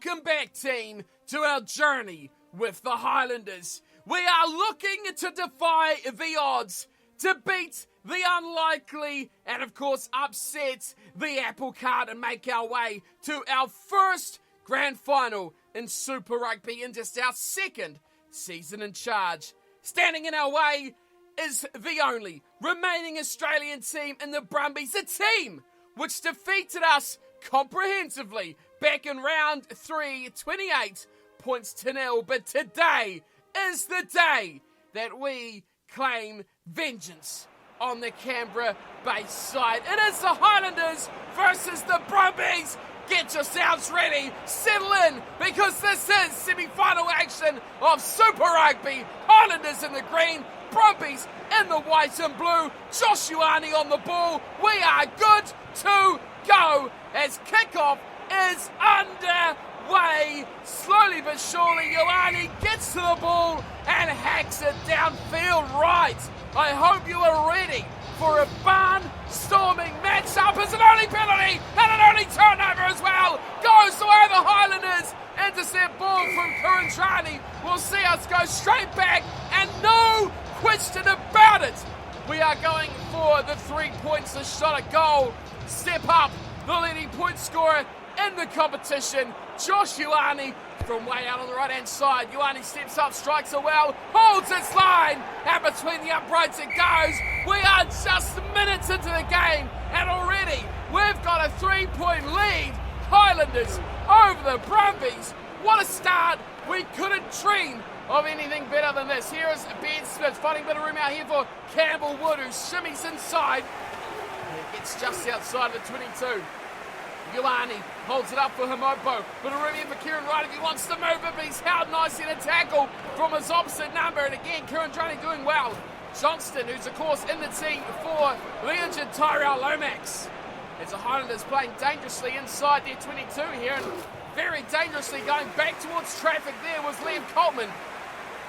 Welcome back, team, to our journey with the Highlanders. We are looking to defy the odds, to beat the unlikely, and of course upset the apple cart and make our way to our first grand final in Super Rugby in just our second season in charge. Standing in our way is the only remaining Australian team in the Brumbies, a team which defeated us comprehensively back in round 3, 28 points to nil. But today is the day that we claim vengeance on the Canberra-based side. It is the Highlanders versus the Brumbies. Get yourselves ready, settle in, because this is semi-final action of Super Rugby. Highlanders in the green, Brumbies in the white and blue. Josh Ioane on the ball. We are good to go as kickoff is underway. Slowly but surely, Ioane gets to the ball and hacks it downfield right. I hope you are ready for a barn-storming match-up. As an early penalty and an early turnover as well. Goes away the Highlanders. Intercept ball from Kurandrani. We'll see us go straight back, and no question about it, we are going for the 3 points, a shot at goal. Step up, the leading point scorer in the competition, Josh Ioane from way out on the right-hand side. Ioane steps up, strikes it well, holds its line, and between the uprights it goes. We are just minutes into the game, and already we've got a 3-point lead. Highlanders over the Brumbies. What a start. We couldn't dream of anything better than this. Here is Ben Smith finding a bit of room out here for Campbell Wood, who shimmies inside. He gets just outside of the 22. Ioane holds it up for Himopo. Bit of room here for Kieran Wright if he wants to move it, but he's held nicely in a tackle from his opposite number. And again, Kurandrani doing well. Johnston, who's of course in the team for the injured Tyrell Lomax. It's the Highlanders playing dangerously inside their 22 here, and very dangerously going back towards traffic there was Liam Coltman.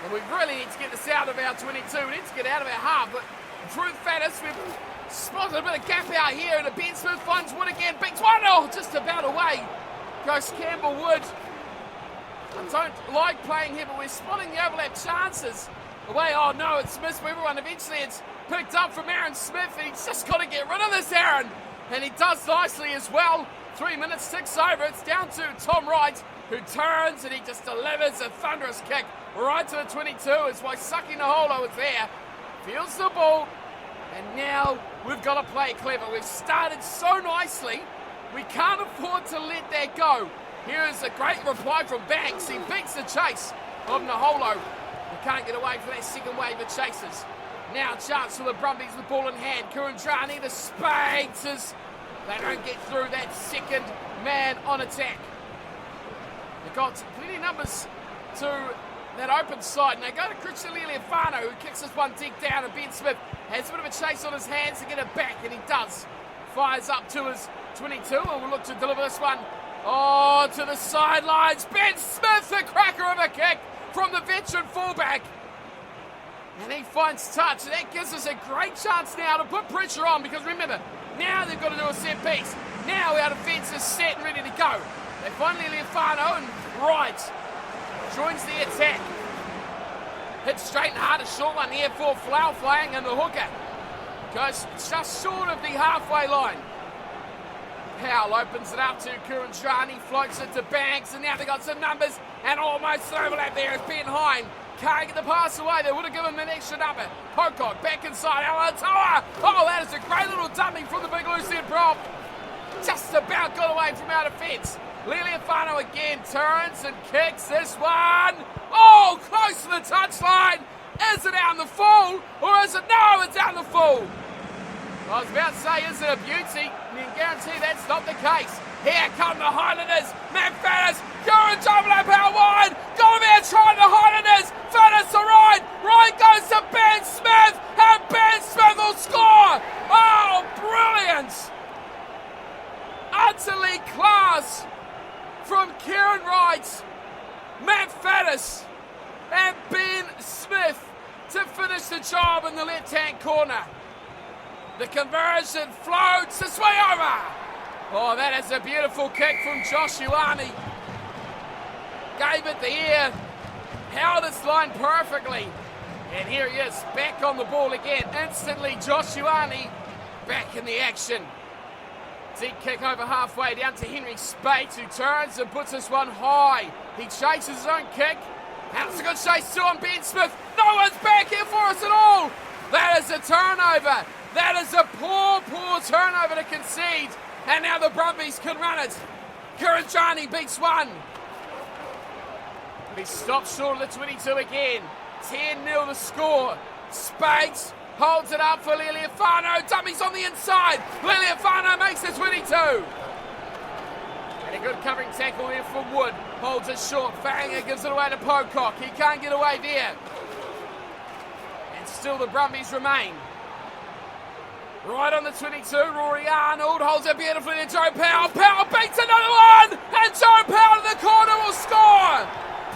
And we really need to get this out of our 22. We need to get out of our half, but Drew Faddis, we've spotted a bit of gap out here, and Ben Smith finds Wood again. Beats one, oh, just about away. Goes Campbell Wood. I don't like playing here, but we're spotting the overlap chances. Away, oh no, it's missed for everyone. Eventually it's picked up from Aaron Smith, and he's just got to get rid of this, Aaron. And he does nicely as well. 3 minutes ticks over. It's down to Tom Wright, who turns and he just delivers a thunderous kick right to the 22 as Waisaki Naholo is there. Feels the ball. And now we've got to play clever. We've started so nicely. We can't afford to let that go. Here is a great reply from Banks. He beats the chase of Naholo. We can't get away from that second wave of chasers. Now chance for the Brumbies with ball in hand. Kurandrani, the spades as they don't get through that second man on attack. They've got plenty of numbers to that open side. And they go to Christian Lealiafano, who kicks this one deep down, and Ben Smith has a bit of a chase on his hands to get it back, and he does. Fires up to his 22, and will look to deliver this one. Oh, to the sidelines. Ben Smith, the cracker of a kick from the veteran fullback. And he finds touch, and that gives us a great chance now to put pressure on, because remember, now they've got to do a set piece. Now our defence is set and ready to go. They find Lealiafano, and Wright joins the attack. Hits straight and hard, a short one here for Flying, and the hooker goes just short of the halfway line. Powell opens it up to Kurandrani, floats it to Banks, and now they got some numbers, and almost an overlap there as Ben Hine can't get the pass away. They would have given him an extra number. Pocock back inside, Alatoa. Oh, that is a great little dummy from the big loose head prop. Just about got away from our defence. Lealiafano again turns and kicks this one. Oh, close to the touchline. Is it down the full, or is it? No, it's down the full. I was about to say, is it a beauty? You can guarantee that's not the case. Here come the Highlanders. Matt Faddis, you're in double up out wide. Go over here, trying the Highlanders. Faddis to Wright. Wright goes to Ben Smith, and Ben Smith will score. Oh, brilliant. Utterly class from Kieran Wright, Matt Faddis, and Ben Smith to finish the job in the left-hand corner. The conversion floats to sway over. Oh, that is a beautiful kick from Josh Ioane. gave it the air, held its line perfectly. And here he is, back on the ball again. Instantly, Josh Ioane back in the action. Deep kick over halfway down to Henry Spates, who turns and puts this one high. He chases his own kick. And it's a good chase too on Ben Smith. No one's back here for us at all. That is a turnover. That is a poor turnover to concede. And now the Brumbies can run it. Kuranjani beats one. But he stops short of the 22 again. 10-0 the score. Spates holds it up for Liliafano. Dummies on the inside. Liliafano makes the 22. And a good covering tackle there from Wood. Holds it short. Fanger gives it away to Pocock. He can't get away there. And still the Brumbies remain. Right on the 22, Rory Arnold holds it beautifully to Joe Powell. Powell beats another one! And Joe Powell in the corner will score!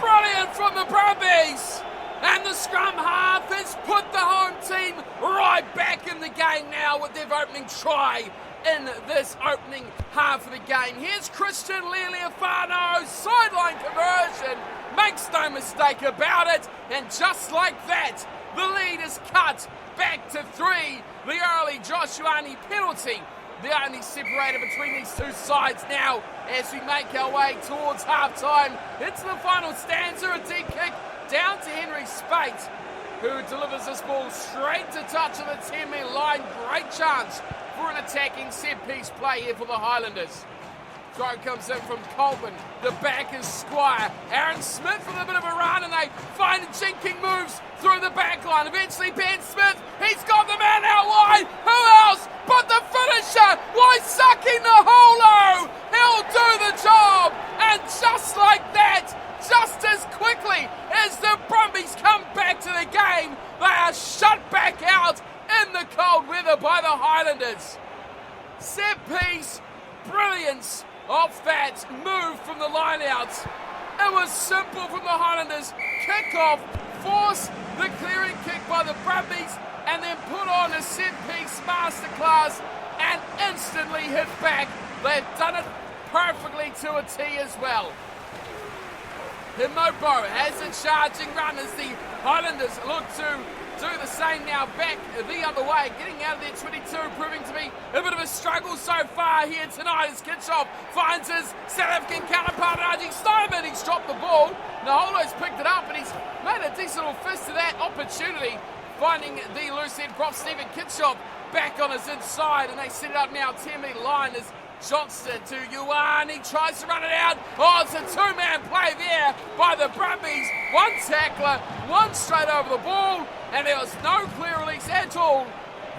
Brilliant from the Brumbies! And the scrum half has put the home team right back in the game now with their opening try in this opening half of the game. Here's Christian Liliafano, sideline conversion, makes no mistake about it, and just like that, the lead is cut back to 3. The early Josh Ioane penalty, the only separator between these two sides now as we make our way towards half-time. Into the final stanza, a deep kick down to Henry Spates, who delivers this ball straight to touch of the 10-metre line. Great chance for an attacking set-piece play here for the Highlanders. Throw comes in from Colvin. The back is Squire. Aaron Smith with a bit of a run, and they find jinking moves through the back line. Eventually Ben Smith, he's got the man out wide. Who else but the finisher? Waisaki Naholo. He'll do the job. And just like that, just as quickly as the Brumbies come back to the game, they are shut back out in the cold weather by the Highlanders. Set piece, brilliance off that move from the line-outs. It was simple from the Highlanders. Kick off, force the clearing kick by the Brumbies, and then put on a set-piece masterclass and instantly hit back. They've done it perfectly to a T as well. Himobo has a charging run as the Highlanders look to do the same now, back the other way, getting out of their 22, proving to be a bit of a struggle so far here tonight as Kitchell finds his South African counterpart, Raji Steinman. He's dropped the ball. Naholo's picked it up, and he's made a decent little fist to that opportunity, finding the loose head prop Stephen Kitchell back on his inside, and they set it up now 10-metre line as Johnston to Ioane. He tries to run it out. Oh, it's a two-man play there by the Brumbies. One tackler, one straight over the ball, and there was no clear release at all.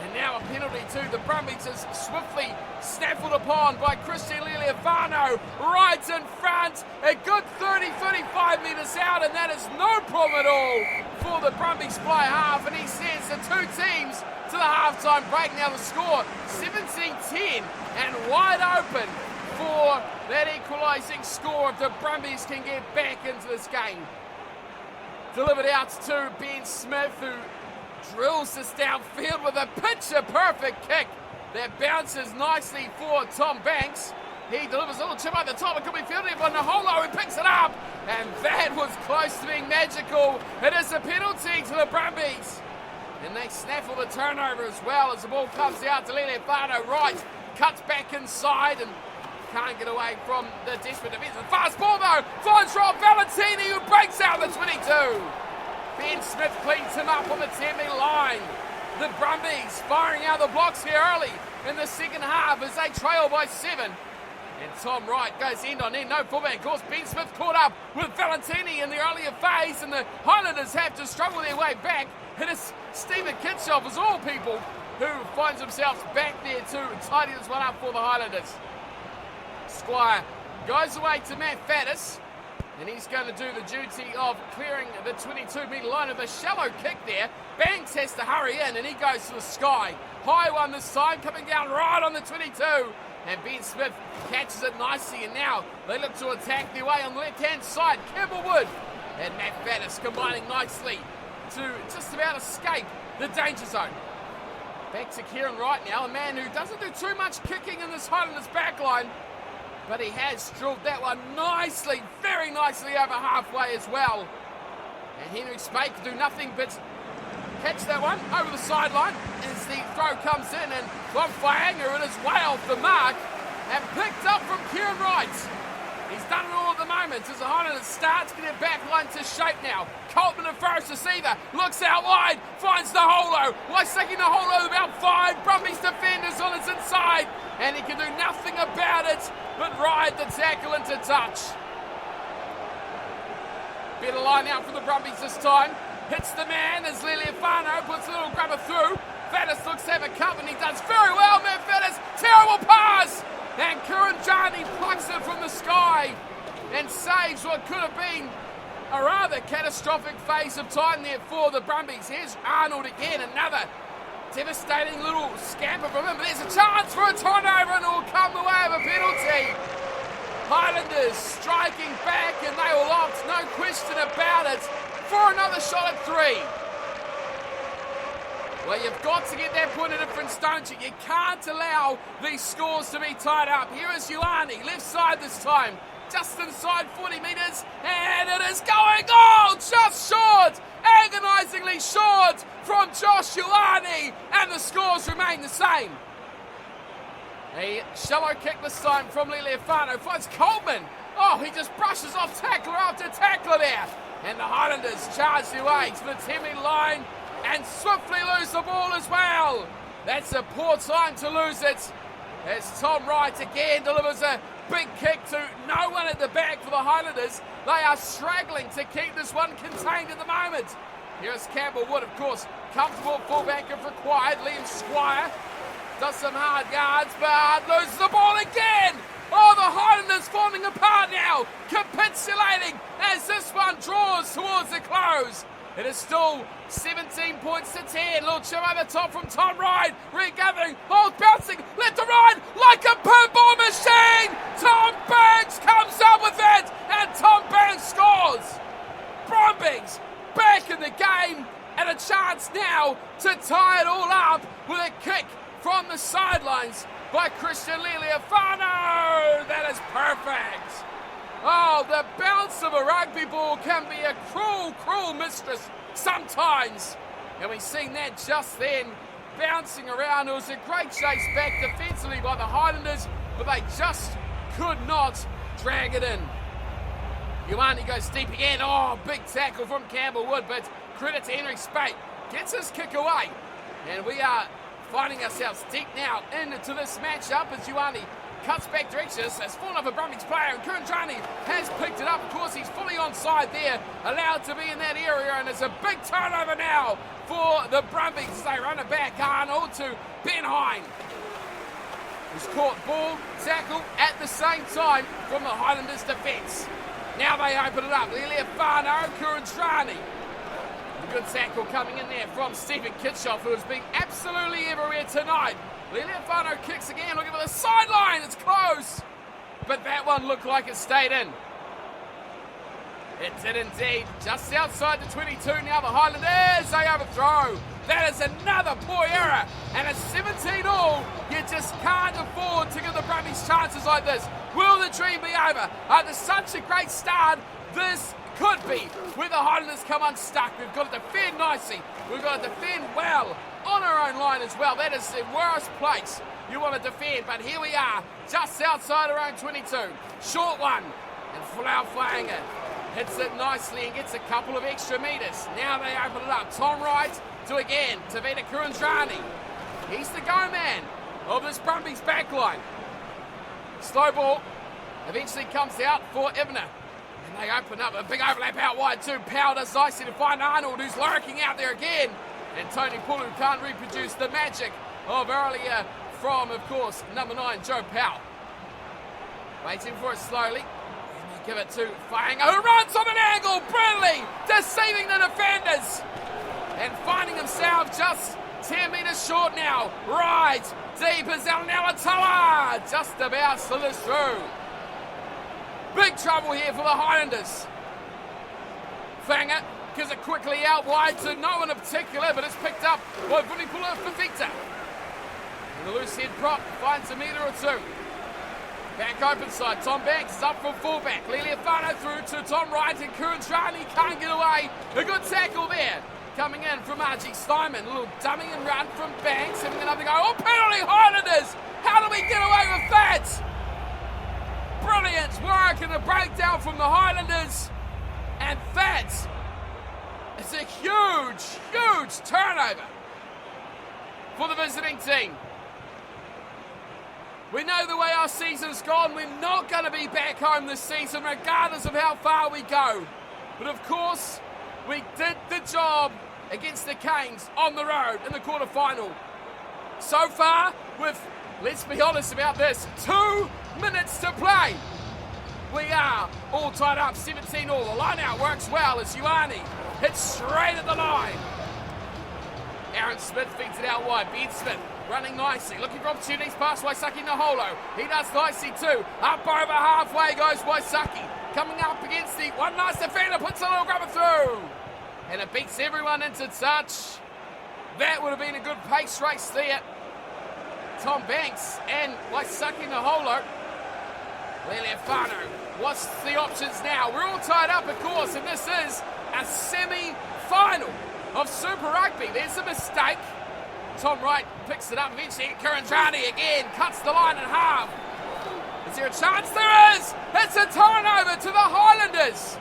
And now a penalty to the Brumbies is swiftly snaffled upon by Christian Liliafano right in front. A good 30-35 metres out, and that is no problem at all for the Brumbies fly half. And he sends the two teams to the halftime break. Now the score 17-10 and wide open for that equalising score if the Brumbies can get back into this game. Delivered out to Ben Smith, who drills this downfield with a picture-perfect kick that bounces nicely for Tom Banks. He delivers a little chip over the top. It could be fielded by Naholo, who picks it up, and that was close to being magical. It is a penalty to the Brumbies, and they snaffle the turnover as well as the ball comes out to Liliafano right, cuts back inside and can't get away from the desperate defence. Fast ball though, finds Rob Valentini, who breaks out the 22. Ben Smith cleans him up on the 10-metre line. The Brumbies firing out the blocks here early in the second half as they trail by 7. And Tom Wright goes end on end, no fullback. Of course, Ben Smith caught up with Valentini in the earlier phase, and the Highlanders have to struggle their way back. It is Stephen Kitchell, of all people, who finds himself back there to tidy this one up for the Highlanders. Squire goes away to Matt Faddis, and he's going to do the duty of clearing the 22-metre line with a shallow kick there. Banks has to hurry in, and he goes to the sky. High one this time, coming down right on the 22. And Ben Smith catches it nicely, and now they look to attack their way on the left-hand side. Campbell Wood and Matt Faddis combining nicely to just about escape the danger zone. Back to Kieran Wright now, a man who doesn't do too much kicking in this Highlanders backline. But he has drilled that one nicely, very nicely over halfway as well. And Henry Spake can do nothing but catch that one over the sideline as the throw comes in, and from Whainga it is way off the mark and picked up from Kieran Wright. He's done it all at the moment as the Highlanders starts getting their back line to shape now. Coltman and first receiver looks out wide, finds the holo. Waisaki the holo about 5. Brumbies defenders on its inside, and he can do nothing about it but ride the tackle into touch. Better line out for the Brumbies this time. Hits the man as Liliafano puts a little grubber through. Faddis looks to have a cup and he does very well, man. Faddis, terrible pass! And Kuranjani plucks it from the sky and saves what could have been a rather catastrophic phase of time there for the Brumbies. Here's Arnold again, another devastating little scamper from him. But there's a chance for a turnover and it will come the way of a penalty. Highlanders striking back and they will opt, no question about it, for another shot at 3. Well, you've got to get that point of difference, don't you? You can't allow these scores to be tied up. Here is Ioane, left side this time, just inside 40 metres, and it is going, just short, agonisingly short from Josh Ioane, and the scores remain the same. A shallow kick this time from Liliafano, finds Coltman. He just brushes off tackler after tackler there. And the Highlanders charge their way to the 10-metre line and swiftly lose the ball as well. That's a poor time to lose it, as Tom Wright again delivers a big kick to no one at the back for the Highlanders. They are struggling to keep this one contained at the moment. Here's Campbell Wood, of course, comfortable fullback if required. Liam Squire does some hard yards, but loses the ball again. The Highlanders falling apart now, capitulating as this one draws towards the close. It is still 17 points to 10. Little chip over top from Tom Wright. Regathering, bouncing left to right like a pinball machine. Tom Banks comes up with it, and Tom Banks scores. Brumbies back in the game, and a chance now to tie it all up with a kick from the sidelines by Christian Liliafano. That is perfect. The bounce of a rugby ball can be a cruel, cruel mistress sometimes. And we've seen that just then, bouncing around. It was a great chase back defensively by the Highlanders, but they just could not drag it in. Ioane goes deep again. Big tackle from Campbell Wood, but credit to Henry Spate. Gets his kick away. And we are finding ourselves deep now into this matchup as Ioane cuts back directions. Has fallen off a Brumbies player, and Kuranjani has picked it up. Of course, he's fully onside there, allowed to be in that area, and it's a big turnover now for the Brumbies as they run it back. Arnold to Ben Hine, who's caught ball, tackle at the same time from the Highlanders defence. Now they open it up. Liliafano, Kuranjani. Good tackle coming in there from Stephen Kitshoff, who has been absolutely everywhere tonight. Liliafano kicks again, looking for the sideline. It's close, but that one looked like it stayed in. It did indeed. Just outside the 22 now, the Highlanders, they overthrow. That is another poor error, and it's 17-all. You just can't afford to give the Brumbies chances like this. Will the dream be over? After such a great start, this could be where the Highlanders come unstuck. We've got to defend nicely. We've got to defend well on our own line as well. That is the worst place you want to defend. But here we are, just outside our own 22. Short one, and Whainga hits it nicely and gets a couple of extra metres. Now they open it up. Tom Wright to again, Tavita Kuranjani. He's the go-man of this Brumbies backline. Slow ball eventually comes out for Ivner. And they open up a big overlap out wide too. Powell does nicely to find Arnold, who's lurking out there again. And Tony Pulu can't reproduce the magic of earlier from, of course, number 9, Joe Powell. Waiting for it slowly. And they give it to Whainga, who runs on an angle, brilliantly deceiving the defenders. And finding himself just 10 metres short now. Right, deep is Alatoa. Just about slithers through. Big trouble here for the Highlanders. Whainga gives it quickly out wide to no one in particular, but it's picked up by Vunipula Fafita. And the loose head prop finds a metre or two. Back open side, Tom Banks is up from fullback. Liliafano through to Tom Wright and Kurandrani can't get away. A good tackle there. Coming in from RG Steinman. A little dummy and run from Banks. Having another go. Oh, penalty Highlanders! How do we get away with that? Brilliant work and a breakdown from the Highlanders. And that is a huge, huge turnover for the visiting team. We know the way our season's gone. We're not going to be back home this season, regardless of how far we go. But of course, we did the job against the Canes on the road in the quarterfinal. So far, with, let's be honest about this, 2 minutes to play. We are all tied up, 17 all. The line out works well as Ioane hits straight at the line. Aaron Smith feeds it out wide. Ben Smith running nicely, looking for opportunities past Waisaki Naholo. He does nicely too. Up over halfway goes Waisaki. Coming up against the one nice defender, puts a little grabber through. And it beats everyone into touch. That would have been a good pace race there. Tom Banks and Waisaki Naholo. Liliafano, what's the options now? We're all tied up, of course, and this is a semi-final of Super Rugby. There's a mistake. Tom Wright picks it up eventually. Kurandrani again cuts the line in half. Is there a chance? There is! It's a turnover to the Highlanders.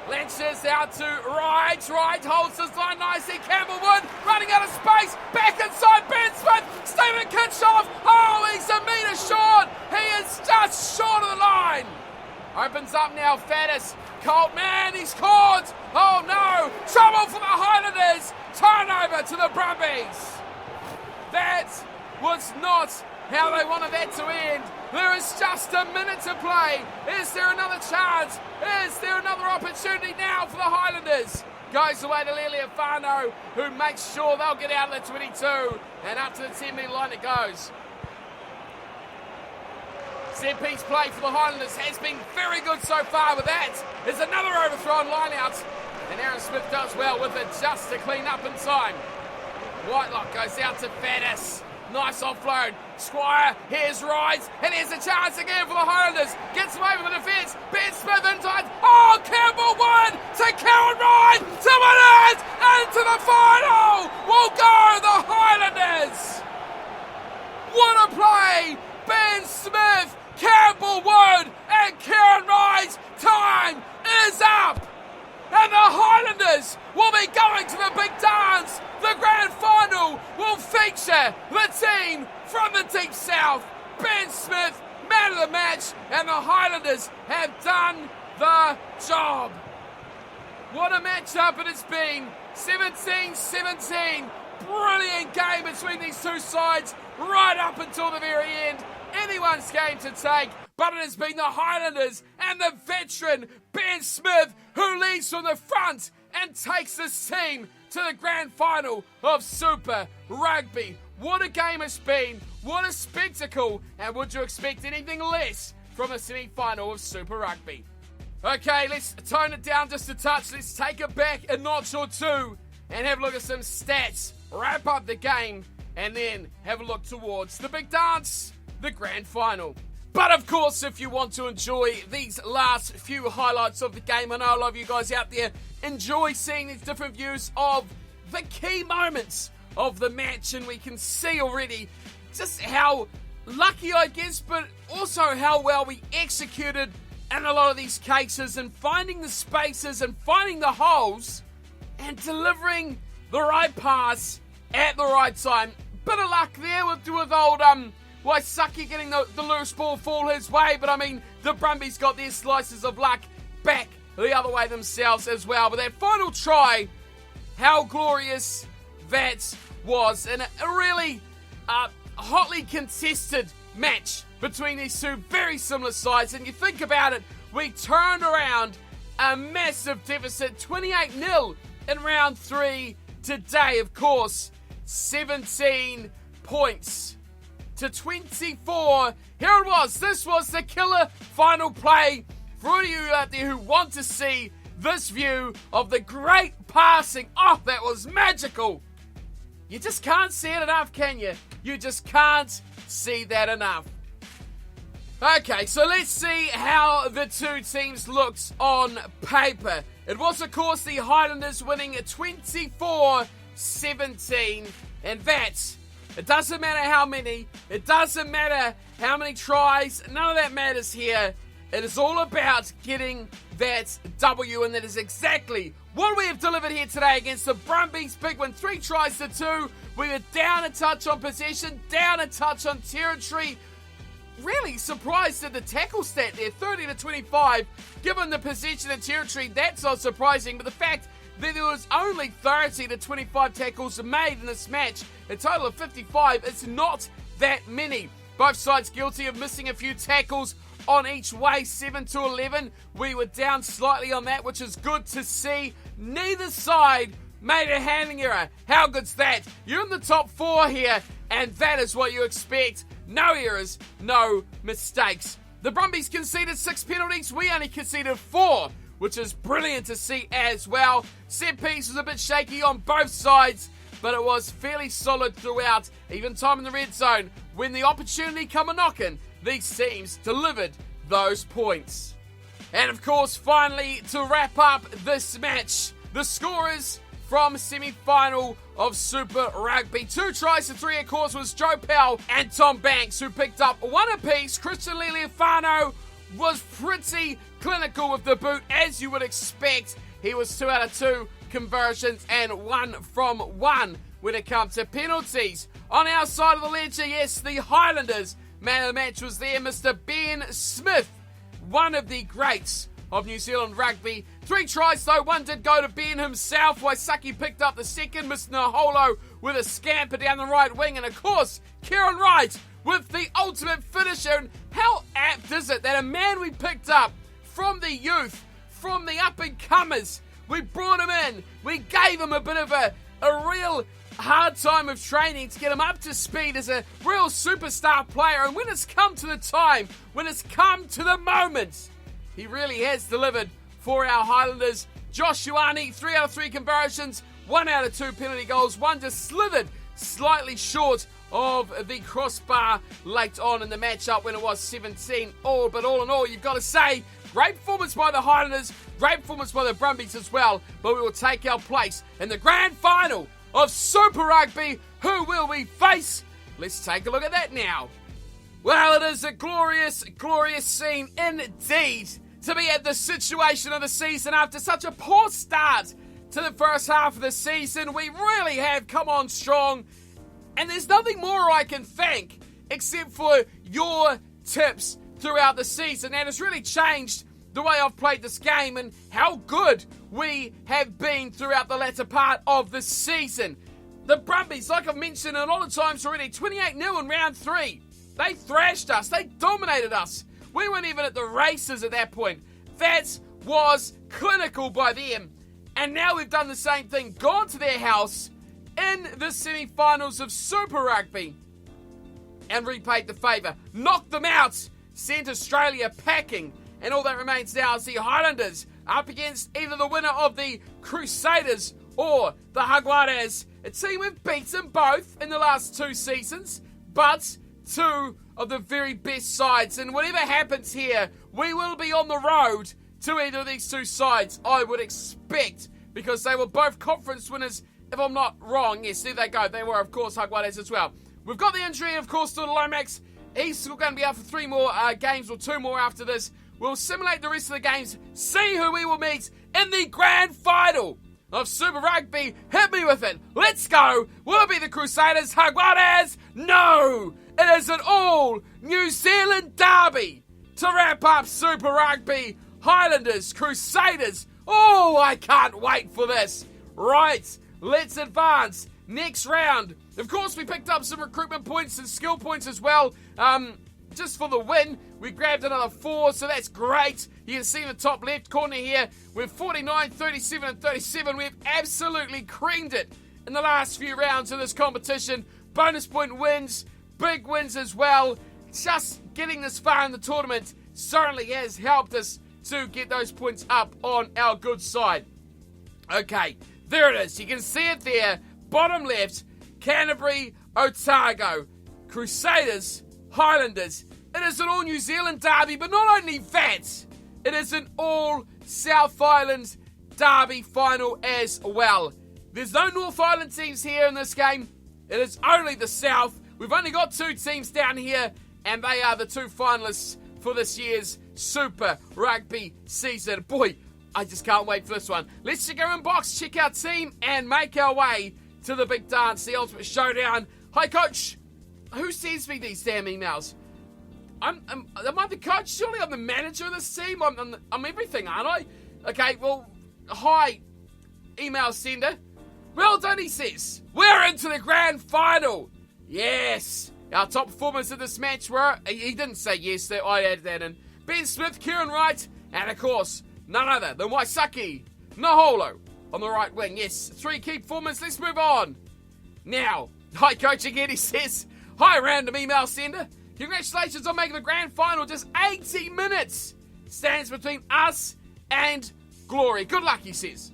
Launches out to Wright. Wright holds his line nicely. Campbell Wood running out of space. Back inside Ben Smith. Stephen Kitchoff. Oh, he's a metre short. He is just short of the line. Opens up now, Faddis. Colt, man, he's caught. Oh no, trouble for the Highlanders. Turnover to the Brumbies. That was not how they wanted that to end. There is just a minute to play. Is there another chance? Is there another opportunity now for the Highlanders? Goes away to Liliafano, who makes sure they'll get out of the 22. And up to the 10-metre line it goes. Set-piece play for the Highlanders has been very good so far, but that is another overthrown line-out. And Aaron Smith does well with it just to clean up in time. Whitelock goes out to Faddis. Nice offload. Squire, here's Wright, and here's a chance again for the Highlanders. Gets away with the defence. Ben Smith inside. Oh, Campbell Wood to Karen Wright to win it! Into the final will go the Highlanders. What a play! Ben Smith, Campbell Wood, and Kieran Wright. Time is up! And the Highlanders will be going to the big dance. The grand final will feature the team from the deep south. Ben Smith, man of the match, and the Highlanders have done the job. What a matchup it has been. 17-17. Brilliant game between these two sides right up until the very end. Anyone's game to take, but it has been the Highlanders and the veteran Ben Smith who leads from the front and takes this team to the grand final of Super Rugby. What a game it's been, what a spectacle, and would you expect anything less from a semi-final of Super Rugby? Okay, let's tone it down just a touch. Let's take it back a notch or two and have a look at some stats, wrap up the game, and then have a look towards the big dance, the grand final. But of course, if you want to enjoy these last few highlights of the game, I know a lot of you guys out there enjoy seeing these different views of the key moments of the match, and we can see already just how lucky, I guess, but also how well we executed in a lot of these cases, and finding the spaces and finding the holes and delivering the right pass at the right time. Bit of luck there with old Waisaki getting the loose ball fall his way, but I mean, the Brumbies got their slices of luck back the other way themselves as well. But that final try, how glorious that was, and a really hotly contested match between these two very similar sides. And you think about it, we turned around a massive deficit, 28-0 in round 3 today. Of course, 17 points to 24. Here it was. This was the killer final play. For all of you out there who want to see this view of the great passing, oh, that was magical. You just can't see it enough, can you? You just can't see that enough. Okay, so let's see how the two teams looked on paper. It was, of course, the Highlanders winning 24-17, and that, it doesn't matter how many, it doesn't matter how many tries, none of that matters here. It is all about getting that W, and that is exactly what we have delivered here today against the Brumbies. Big win, 3-2. We were down a touch on possession, down a touch on territory. Really surprised at the tackle stat there, 30-25. Given the possession and territory, that's not surprising. But the fact that there was only 30-25 tackles made in this match, a total of 55, it's not that many. Both sides guilty of missing a few tackles on each way, 7-11. We were down slightly on that, which is good to see. Neither side made a handling error. How good's that? You're in the top four here, and that is what you expect. No errors, no mistakes. The Brumbies conceded 6 penalties. We only conceded 4, which is brilliant to see as well. Set piece was a bit shaky on both sides, but it was fairly solid throughout. Even time in the red zone, when the opportunity come a knocking, these teams delivered those points. And of course, finally, to wrap up this match, the scorers from semi-final of Super Rugby. 2 tries to 3, of course, was Joe Powell and Tom Banks, who picked up 1 apiece. Christian Lealiifano was pretty clinical with the boot, as you would expect. He was 2 out of 2 conversions and 1 from 1 when it comes to penalties. On our side of the ledger, yes, the Highlanders. Man of the match was there, Mr. Ben Smith, one of the greats of New Zealand rugby. 3 tries though, 1 did go to Ben himself. Waisaki picked up the second. Mr. Naholo with a scamper down the right wing. And of course, Kieran Wright with the ultimate finisher. And how apt is it that a man we picked up from the youth, from the up-and-comers, we brought him in, we gave him a bit of a real hard time of training to get him up to speed as a real superstar player. And when it's come to the time, when it's come to the moment, he really has delivered for our Highlanders. Josh Ioane, 3 out of 3 conversions, 1 out of 2 penalty goals. 1 just slithered slightly short of the crossbar late on in the matchup when it was 17 all. But all in all, you've got to say, great performance by the Highlanders, great performance by the Brumbies as well. But we will take our place in the grand final of Super Rugby. Who will we face? Let's take a look at that now. Well, it is a glorious, glorious scene indeed to be at the situation of the season after such a poor start to the first half of the season. We really have come on strong, and there's nothing more I can thank except for your tips throughout the season. That has really changed the way I've played this game and how good we have been throughout the latter part of the season. The Brumbies, like I've mentioned a lot of times already, 28-0 in round 3. They thrashed us. They dominated us. We weren't even at the races at that point. That was clinical by them. And now we've done the same thing. Gone to their house in the semi-finals of Super Rugby and repaid the favour. Knocked them out. Sent Australia packing. And all that remains now is the Highlanders up against either the winner of the Crusaders or the Jaguares. A team we've beaten both in the last 2 seasons, but 2 of the very best sides. And whatever happens here, we will be on the road to either of these 2 sides, I would expect, because they were both conference winners, if I'm not wrong. Yes, there they go. They were, of course, Jaguares as well. We've got the injury, of course, to the Lomax. He's still going to be out for 3 more games, or 2 more after this. We'll simulate the rest of the games, see who we will meet in the grand final of Super Rugby. Hit me with it. Let's go. Will it be the Crusaders, Jaguares? No. It is an all New Zealand derby to wrap up Super Rugby. Highlanders, Crusaders. Oh, I can't wait for this. Right, let's advance. Next round. Of course, we picked up some recruitment points and skill points as well. Just for the win, we grabbed another 4, so that's great. You can see in the top left corner here, we're 49, 37, and 37. We've absolutely creamed it in the last few rounds of this competition. Bonus point wins, big wins as well. Just getting this far in the tournament certainly has helped us to get those points up on our good side. Okay, there it is. You can see it there. Bottom left, Canterbury, Otago, Crusaders, Highlanders. It It is an all New Zealand derby, but not only that, it is an all South Island derby final as well. There's no North Island teams here in this game. It is only the South. We've only got 2 teams down here, and they are the 2 finalists for this year's Super Rugby season. Boy, I just can't wait for this one. Let's check our inbox, check our team, and make our way to the big dance, the ultimate showdown. Hi, coach. Who sends me these damn emails? Am I the coach? Surely I'm the manager of this team. I'm everything, aren't I? Okay, well, hi, email sender. Well done, he says. We're into the grand final. Yes. Our top performers in this match were, he didn't say yes, so I added that in. Ben Smith, Kieran Wright, and of course, none other than Waisaki Naholo on the right wing. Yes, 3 key performers. Let's move on. Now, hi coach again, he says. Hi random email sender. Congratulations on making the grand final. Just 80 minutes stands between us and glory. Good luck, he says.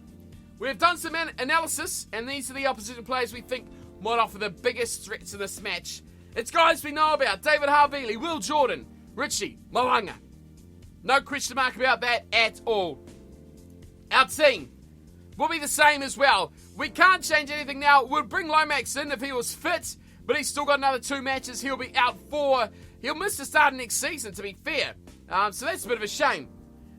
We've done some analysis, and these are the opposition players we think might offer the biggest threats in this match. It's guys we know about. David Harvili, Will Jordan, Richie Moanga. No question mark about that at all. Our team will be the same as well. We can't change anything now. We'll bring Lomax in if he was fit, but he's still got another 2 matches. He'll be out for. He'll miss the start of next season, to be fair. So that's a bit of a shame.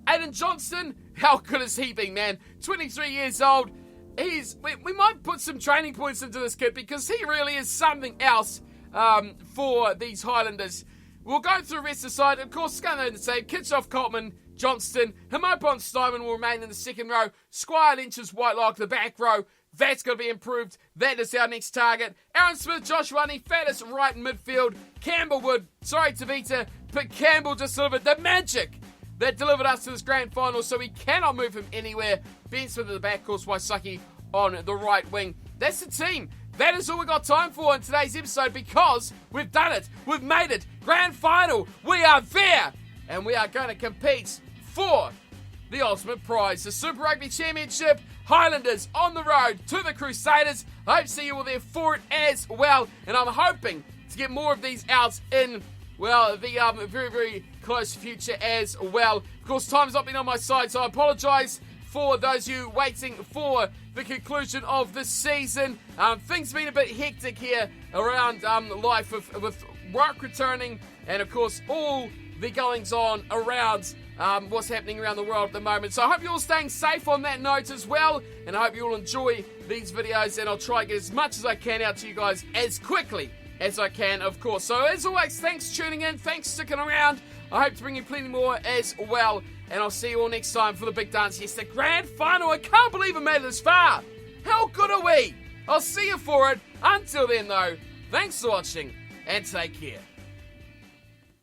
Aiden Johnson, how good has he been, man? 23 years old. We might put some training points into this kid because he really is something else for these Highlanders. We'll go through the rest of the side. Of course, it's going to be the same. Kitchoff, Coltman, Johnston, Hamopon, Steinman will remain in the second row. Squire, Lynch's, Whitelock, the back row. That's going to be improved. That is our next target. Aaron Smith, Josh Runny, Faddis right in midfield. Campbell Wood, sorry Tavita, but Campbell just delivered the magic that delivered us to this grand final, so we cannot move him anywhere. Ben Smith at the back, of course, Waisaki on the right wing. That's the team. That is all we got time for in today's episode because we've done it. We've made it. Grand final. We are there. And we are going to compete for the ultimate prize. The Super Rugby Championship. Highlanders on the road to the Crusaders. I hope to see you all there for it as well. And I'm hoping to get more of these out in, well, the very, very close future as well. Of course, time's not been on my side, so I apologise for those of you waiting for the conclusion of the season. Things have been a bit hectic here around life with work returning and, of course, all the goings on around what's happening around the world at the moment. So I hope you're all staying safe on that note as well, and I hope you all enjoy these videos, and I'll try to get as much as I can out to you guys as quickly as I can, of course. So as always, thanks for tuning in, thanks for sticking around. I hope to bring you plenty more as well, and I'll see you all next time for the big dance. Yes, the grand final. I can't believe I made it this far. How good are we? I'll see you for it. Until then, though, thanks for watching, and take care.